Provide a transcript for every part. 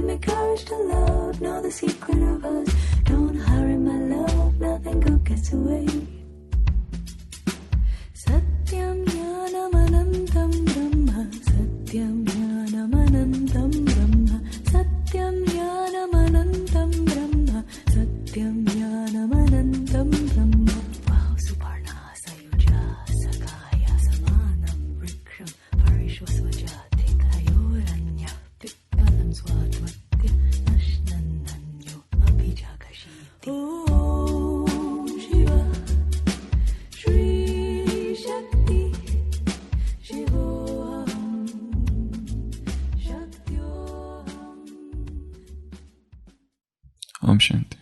Give me courage to love, know the secret of us. Don't hurry my love, nothing good gets away. Satyam jnanam anantam brahma, satyam jnanam anantam brahma, satyam jnanam anantam brahma, satyam jnanam anantam brahma. Wow, suparna sayuja sakaya samanam vriksham parishvasvajati kayoranya pittalam swadvatya nashnananyo abhijagashiti. Om Shiva Shri Shakti Shivoham Shaktyoham. Om Shanti.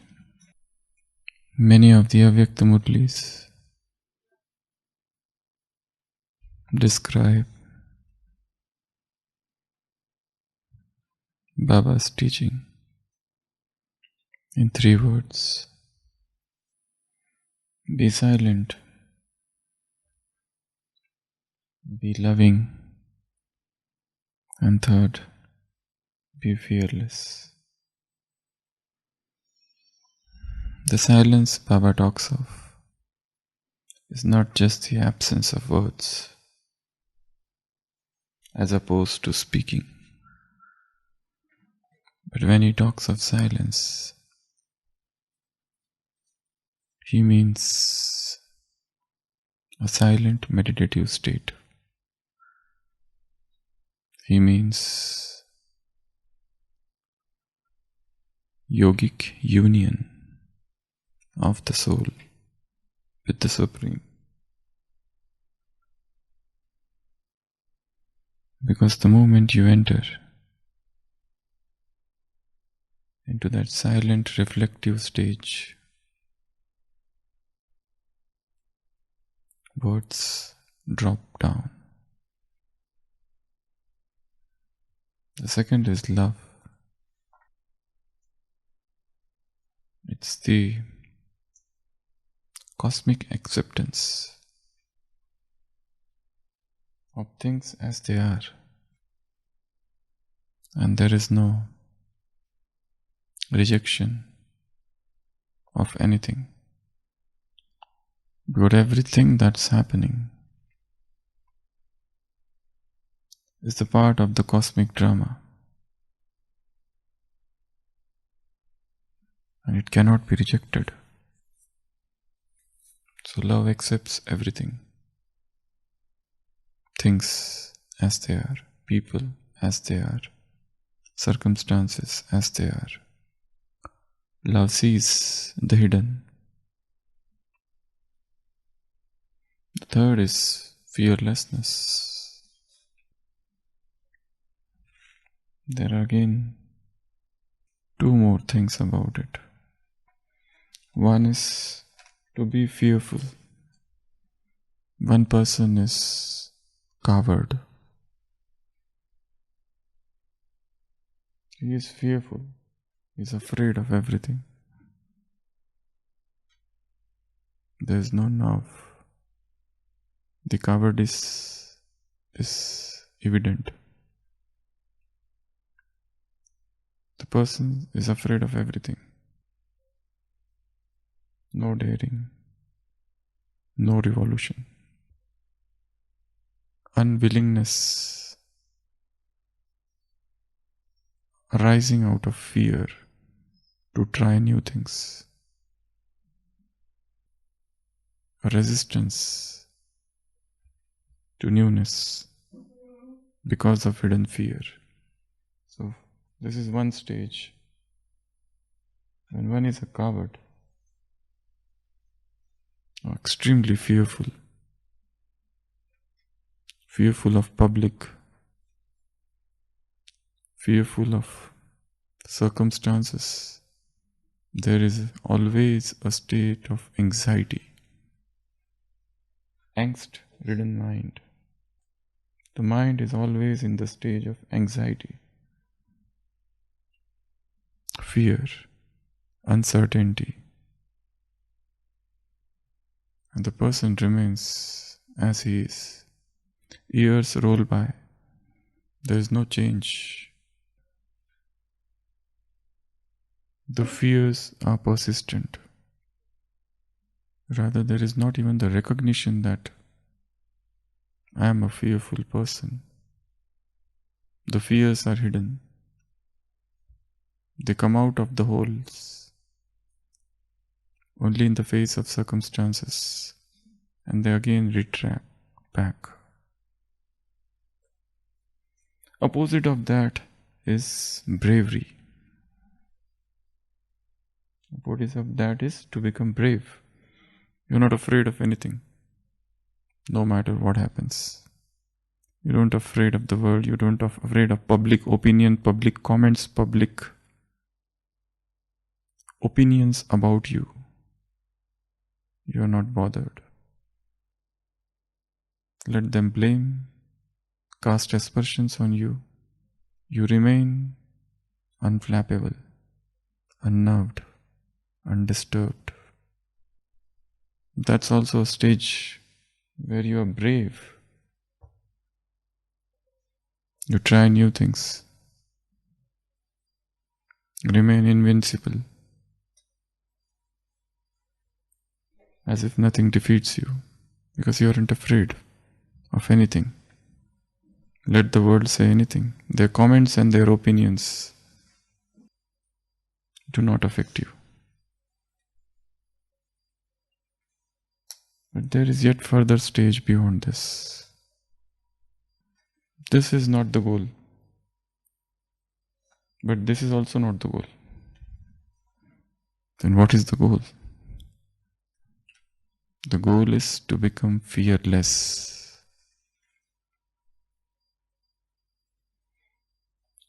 Many of the Avyakta Murlis describe Baba's teaching in 3 words: be silent, be loving, and third, be fearless. The silence Baba talks of is not just the absence of words as opposed to speaking. But when he talks of silence, he means a silent meditative state. He means yogic union of the soul with the Supreme. Because the moment you enter into that silent reflective stage, words drop down. The second is love. It's the cosmic acceptance of things as they are, and there is no rejection of anything, because everything that's happening is the part of the cosmic drama, and it cannot be rejected. So love accepts everything, things as they are, people as they are, circumstances as they are. Love sees the hidden. The third is fearlessness. There are again 2 more things about it. One is to be fearful. One person is coward. He is fearful. He is afraid of everything. There is no nerve. The cowardice is evident. The person is afraid of everything. No daring, no revolution. Unwillingness arising out of fear to try new things. A resistance to newness because of hidden fear. So this is one stage. When one is a coward, extremely fearful of public, fearful of circumstances, there is always a state of anxiety, angst-ridden mind. The mind is always in the stage of anxiety, fear, uncertainty. And the person remains as he is. Years roll by. There is no change. The fears are persistent. Rather, there is not even the recognition that I am a fearful person. The fears are hidden. They come out of the holes only in the face of circumstances, and they again retract back. Opposite of that is bravery. Opposite of that is to become brave. You're not afraid of anything, no matter what happens. You don't afraid of the world. You don't afraid of public opinion, public comments, public opinions about you. You are not bothered. Let them blame, cast aspersions on you. You remain unflappable, unnerved, undisturbed. That's also a stage where you are brave. You try new things. Remain invincible, as if nothing defeats you, because you aren't afraid of anything. Let the world say anything. Their comments and their opinions do not affect you. But there is yet further stage beyond this. This is not the goal. But this is also not the goal. Then what is the goal? The goal is to become fearless.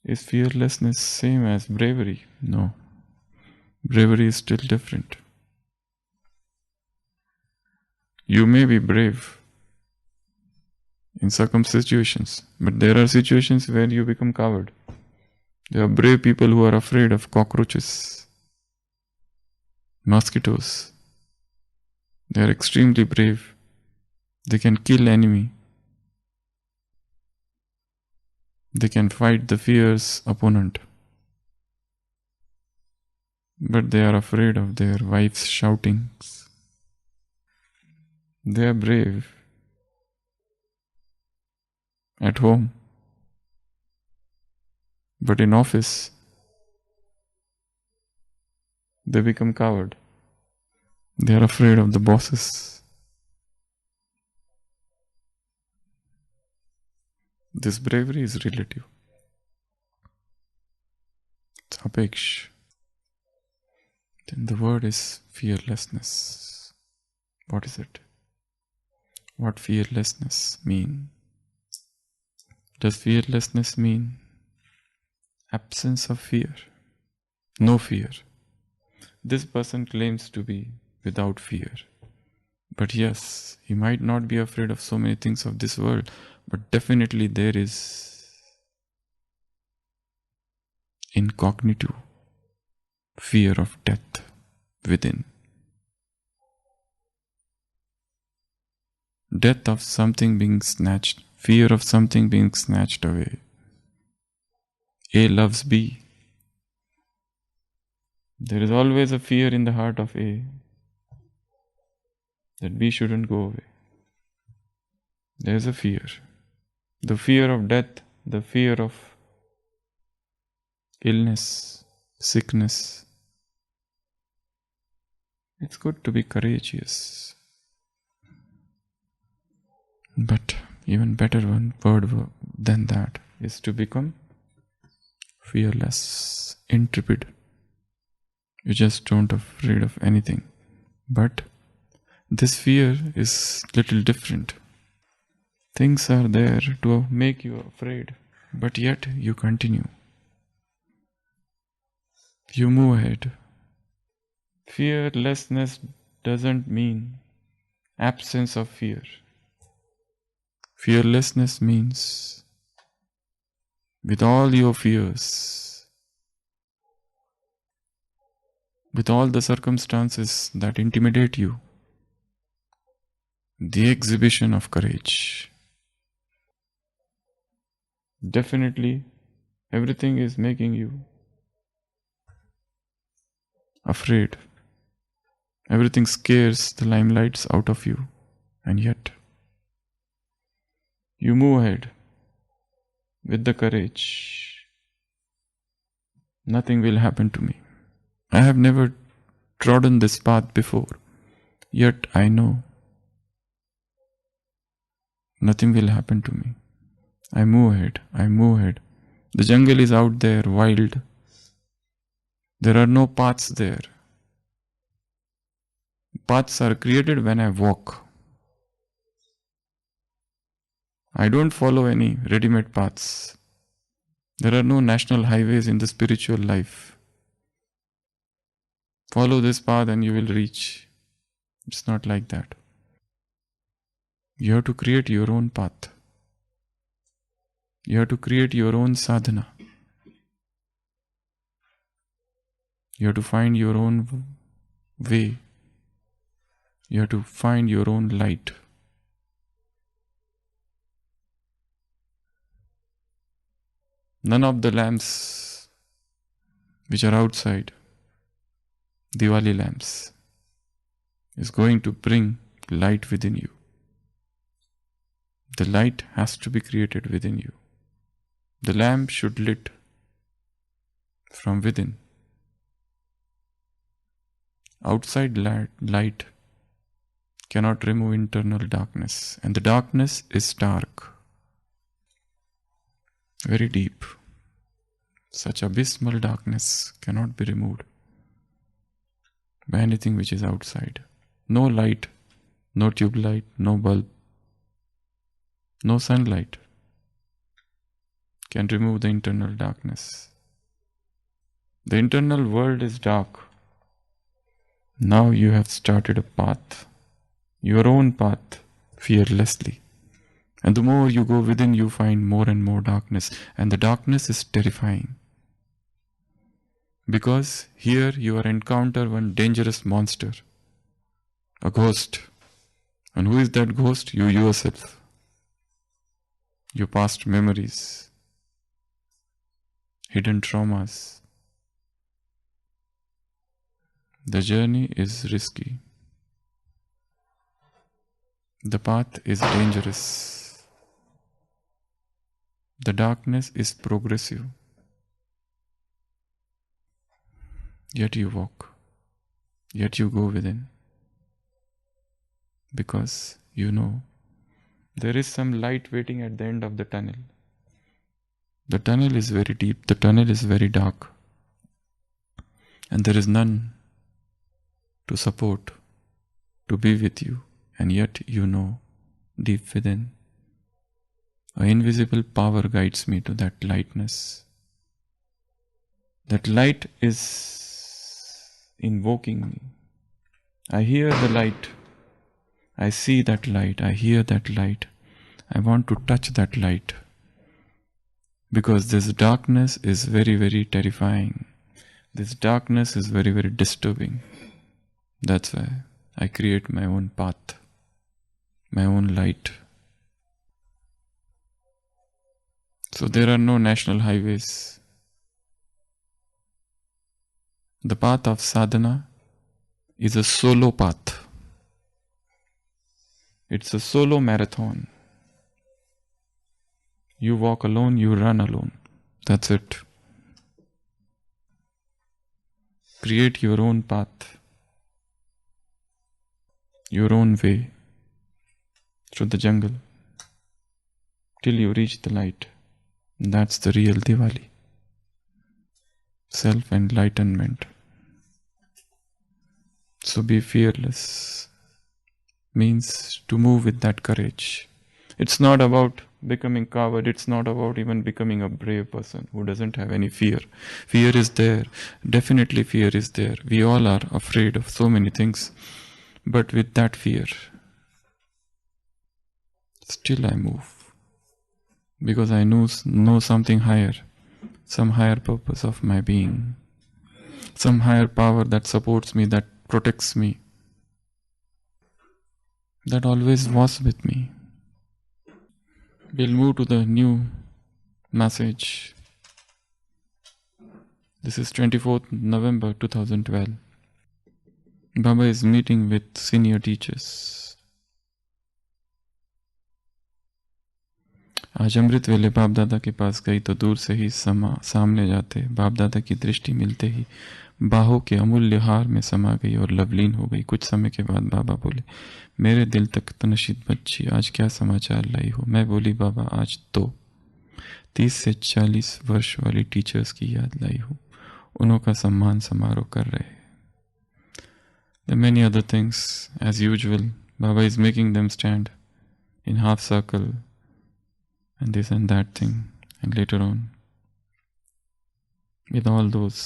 Is fearlessness same as bravery? No. Bravery is still different. You may be brave in some situations, but there are situations where you become coward. There are brave people who are afraid of cockroaches, mosquitoes. They are extremely brave. They can kill enemy. They can fight the fierce opponent. But they are afraid of their wife's shoutings. They are brave at home. But in office, they become coward. They are afraid of the bosses. This bravery is relative. It's apeksh. Then the word is fearlessness. What is it? What fearlessness mean? Does fearlessness mean absence of fear? No fear. This person claims to be without fear. But yes, he might not be afraid of so many things of this world, but definitely there is incognito fear of death within. Death of something being snatched, fear of something being snatched away. A loves B. There is always a fear in the heart of A that B shouldn't go away. There is a fear. The fear of death, the fear of illness, sickness. It's good to be courageous. But even better one word than that is to become fearless, intrepid. You just don't afraid of anything. But this fear is little different. Things are there to make you afraid, but yet you continue. You move ahead. Fearlessness doesn't mean absence of fear. Fearlessness means with all your fears, with all the circumstances that intimidate you, the exhibition of courage. Definitely, everything is making you afraid. Everything scares the limelights out of you. And yet, you move ahead with the courage. Nothing will happen to me. I have never trodden this path before, yet I know nothing will happen to me. I move ahead. I move ahead. The jungle is out there, wild. There are no paths there. Paths are created when I walk. I don't follow any ready-made paths. There are no national highways in the spiritual life. Follow this path and you will reach. It's not like that. You have to create your own path. You have to create your own sadhana. You have to find your own way. You have to find your own light. None of the lamps which are outside, Diwali lamps, is going to bring light within you. The light has to be created within you. The lamp should lit from within. Outside light cannot remove internal darkness, and the darkness is dark, very deep. Such abysmal darkness cannot be removed by anything which is outside. No light, no tube light, no bulb, no sunlight can remove the internal darkness. The internal world is dark. Now you have started a path, your own path, fearlessly. And the more you go within, you find more and more darkness. And the darkness is terrifying. Because here you are encounter one dangerous monster, a ghost. And who is that ghost? You yourself. Your past memories, hidden traumas. The journey is risky. The path is dangerous. The darkness is progressive. Yet you walk. Yet you go within. Because you know there is some light waiting at the end of the tunnel. The tunnel is very deep. The tunnel is very dark. And there is none to support, to be with you. And yet you know, deep within, an invisible power guides me to that lightness. That light is invoking me. I hear the light. I see that light. I hear that light. I want to touch that light. Because this darkness is very, very terrifying. This darkness is very, very disturbing. That's why I create my own path, my own light. So there are no national highways. The path of sadhana is a solo path. It's a solo marathon. You walk alone, you run alone. That's it. Create your own path, your own way through the jungle till you reach the light. That's the real Diwali. Self-enlightenment. So be fearless. Means to move with that courage. It's not about becoming coward. It's not about even becoming a brave person who doesn't have any fear. Fear is there. Definitely fear is there. We all are afraid of so many things. But with that fear, still I move. Because I know something higher. Some higher purpose of my being. Some higher power that supports me, that protects me. That always was with me. We'll move to the new message. This is 24th November 2012. Baba is meeting with senior teachers. आज अमृत वेले बाप दादा के पास गई तो दूर से ही सामने जाते बाप दादा की दृष्टि मिलते ही बाहों के अमूल्य हार में समा गई और लवलीन हो गई। कुछ समय के बाद बाबा बोले, मेरे दिल तक तनशीद बच्ची, आज क्या समाचार लाई हो? मैं बोली, बाबा आज तो 30 से 40 वर्ष वाली टीचर्स की याद लाई हूँ, उनका सम्मान समारोह कर रहे। The many other things as usual. Baba is making them stand in half circle and this and that thing, and later on with all those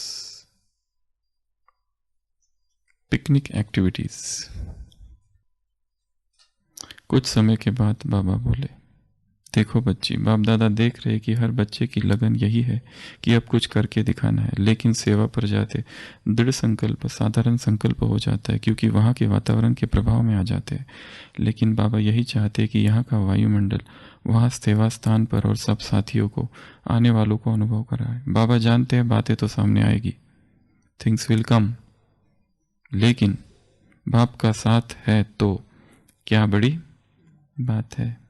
picnic activities. कुछ समय के बाद बाबा बोले, देखो बच्ची, बाप दादा देख रहे कि हर बच्चे की लगन यही है कि अब कुछ करके दिखाना है, लेकिन सेवा पर जाते दृढ़ संकल्प साधारण संकल्प हो जाता है क्योंकि वहाँ के वातावरण के प्रभाव में आ जाते हैं। लेकिन बाबा यही चाहते कि यहाँ का वायुमंडल वहाँ सेवा स्थान पर और सब साथियों को, आने वालों को अनुभव कराए। बाबा जानते हैं बातें तो सामने आएगी, थिंग्स विल कम, लेकिन बाप का साथ है तो क्या बड़ी बात है।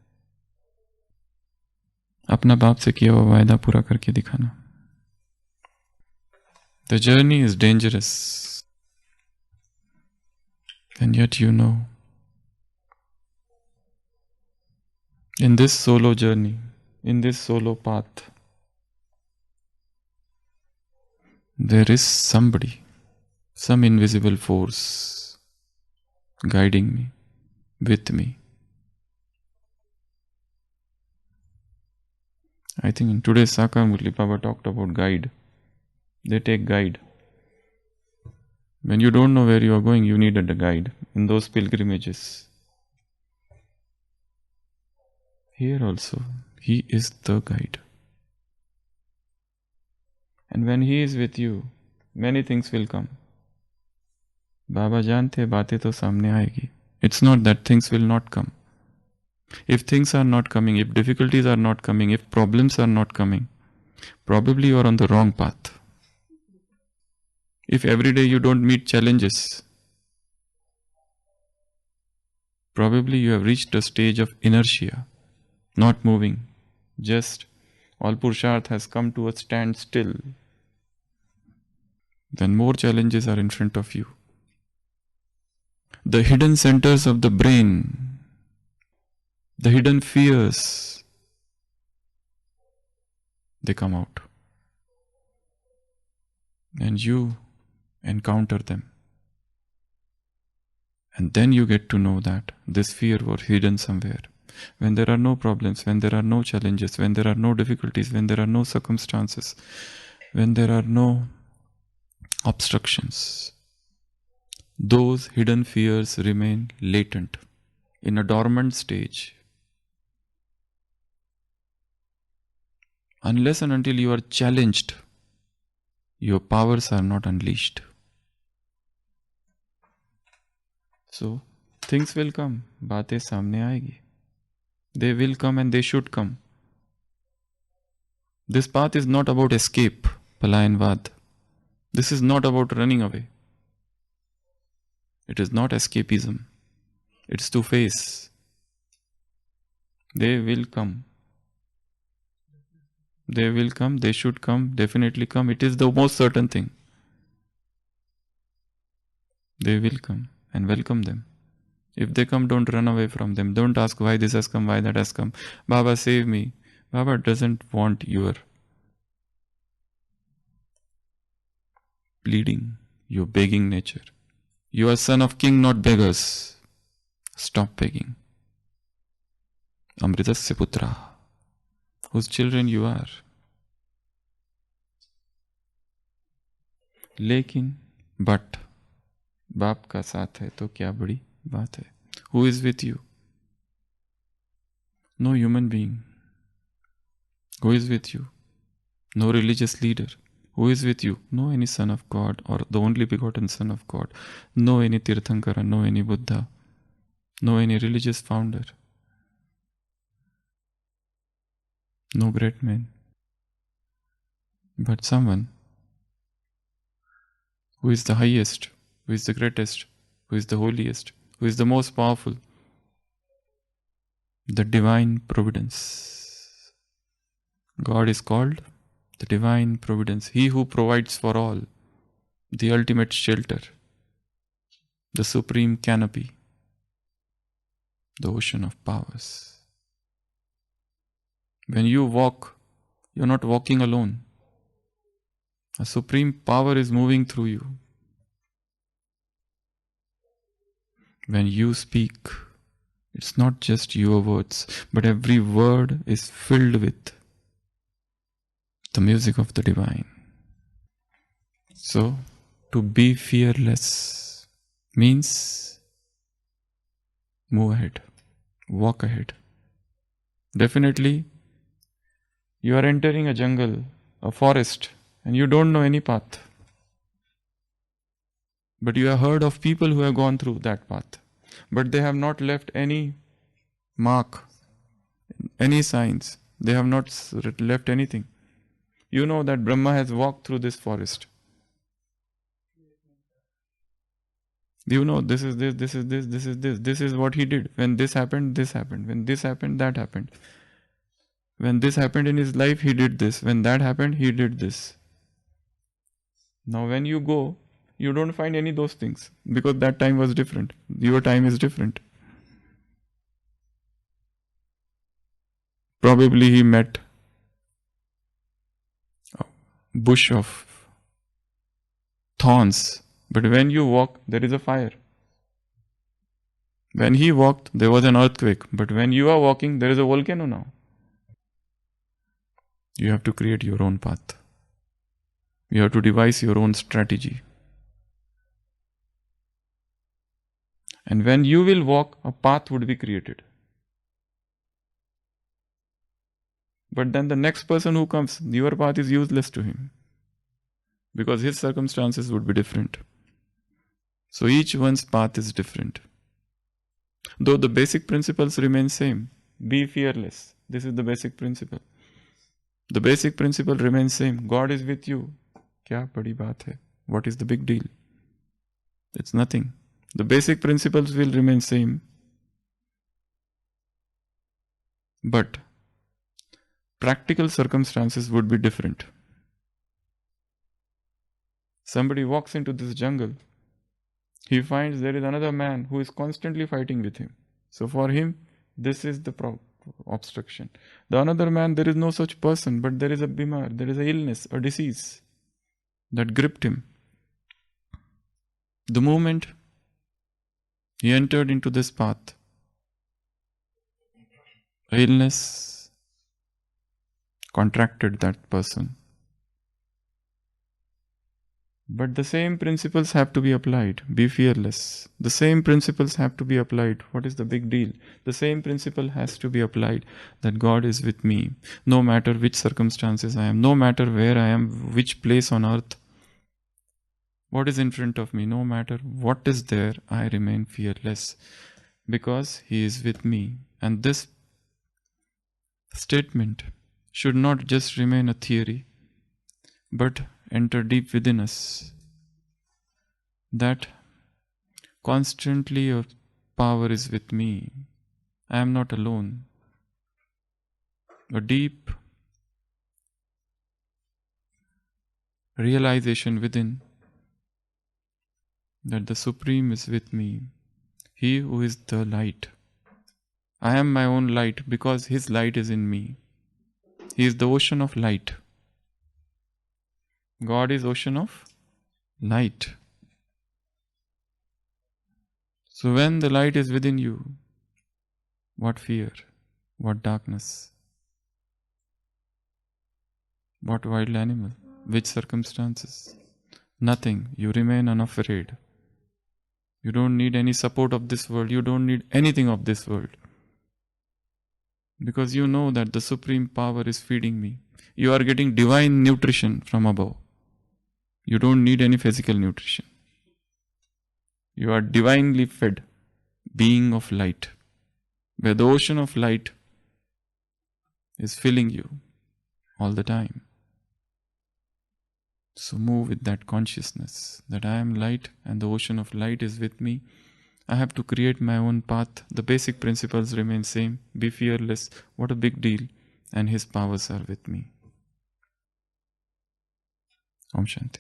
अपना बाप से किया हुआ वायदा पूरा करके दिखाना। The journey is dangerous, and yet you know, in this solo journey, in this solo path, there is somebody, some invisible force guiding me, with me. I think in today's Sakar Murli, Baba talked about guide. They take guide. When you don't know where you are going, you need a guide in those pilgrimages. Here also, He is the guide. And when He is with you, many things will come. Baba जानते बातें तो सामने आएगी. It's not that things will not come. If things are not coming, if difficulties are not coming, if problems are not coming, probably you are on the wrong path. If every day you don't meet challenges, probably you have reached a stage of inertia, not moving, just all Purusharth has come to a standstill. Then more challenges are in front of you. The hidden centers of the brain, the hidden fears, they come out. And you encounter them. And then you get to know that this fear was hidden somewhere. When there are no problems, when there are no challenges, when there are no difficulties, when there are no circumstances, when there are no obstructions, those hidden fears remain latent, in a dormant stage. Unless and until you are challenged, your powers are not unleashed. So, things will come, बातें सामने आएगी. They will come and they should come. This path is not about escape, palayanvad. This is not about running away. It is not escapism. It's to face. They will come. They will come, they should come, definitely come. It is the most certain thing. They will come and welcome them. If they come, don't run away from them. Don't ask why this has come, why that has come. Baba, save me. Baba doesn't want your pleading, your begging nature. You are son of king, not beggars. Stop begging. Amritasya putra, whose children you are. लेकिन but बाप का साथ है तो क्या बड़ी बात है. Who is with you? No human being. Who is with you? No religious leader. Who is with you? No any son of God or the only begotten son of God. No any Tirthankara, no any Buddha. No any religious founder. No great man. But someone who is the highest, who is the greatest, who is the holiest, who is the most powerful. The Divine Providence. God is called the Divine Providence, He who provides for all, the ultimate shelter, the supreme canopy, the ocean of powers. When you walk, you're not walking alone. A supreme power is moving through you. When you speak, it's not just your words, but every word is filled with the music of the divine. So, to be fearless means move ahead, walk ahead. Definitely, you are entering a jungle, a forest, and you don't know any path. But you have heard of people who have gone through that path. But they have not left any mark, any signs. They have not left anything. You know that Brahma has walked through this forest. You know this is this, this is this, this is this. This is what he did. When this happened, this happened. When this happened, that happened. When this happened in his life, he did this. When that happened, he did this. Now when you go, you don't find any of those things because that time was different. Your time is different. Probably he met a bush of thorns, but when you walk, there is a fire. When he walked, there was an earthquake, but when you are walking, there is a volcano now. You have to create your own path. You have to devise your own strategy. And when you will walk, a path would be created. But then the next person who comes, your path is useless to him. Because his circumstances would be different. So each one's path is different. Though the basic principles remain same. Be fearless. This is the basic principle. The basic principle remains same. God is with you. Kya badi baat hai? What is the big deal? It's nothing. The basic principles will remain same. But practical circumstances would be different. Somebody walks into this jungle. He finds there is another man who is constantly fighting with him. So for him, this is the obstruction. The another man, there is no such person, but there is a bimar, there is a illness, a disease that gripped him. The moment he entered into this path, illness contracted that person. But the same principles have to be applied. Be fearless. The same principles have to be applied. What is the big deal? The same principle has to be applied that God is with me. No matter which circumstances I am, no matter where I am, which place on earth, what is in front of me, no matter what is there, I remain fearless because He is with me. And this statement should not just remain a theory, but enter deep within us. That constantly your power is with me. I am not alone. A deep realization within that the Supreme is with me. He who is the light. I am my own light because His light is in me. He is the ocean of light. God is ocean of light. So when the light is within you, what fear, what darkness, what wild animal, which circumstances? Nothing. You remain unafraid. You don't need any support of this world. You don't need anything of this world. Because you know that the Supreme Power is feeding me. You are getting divine nutrition from above. You don't need any physical nutrition. You are divinely fed, being of light, where the ocean of light is filling you all the time. So move with that consciousness that I am light and the ocean of light is with me. I have to create my own path. The basic principles remain same. Be fearless. What a big deal. And His powers are with me. Om Shanti.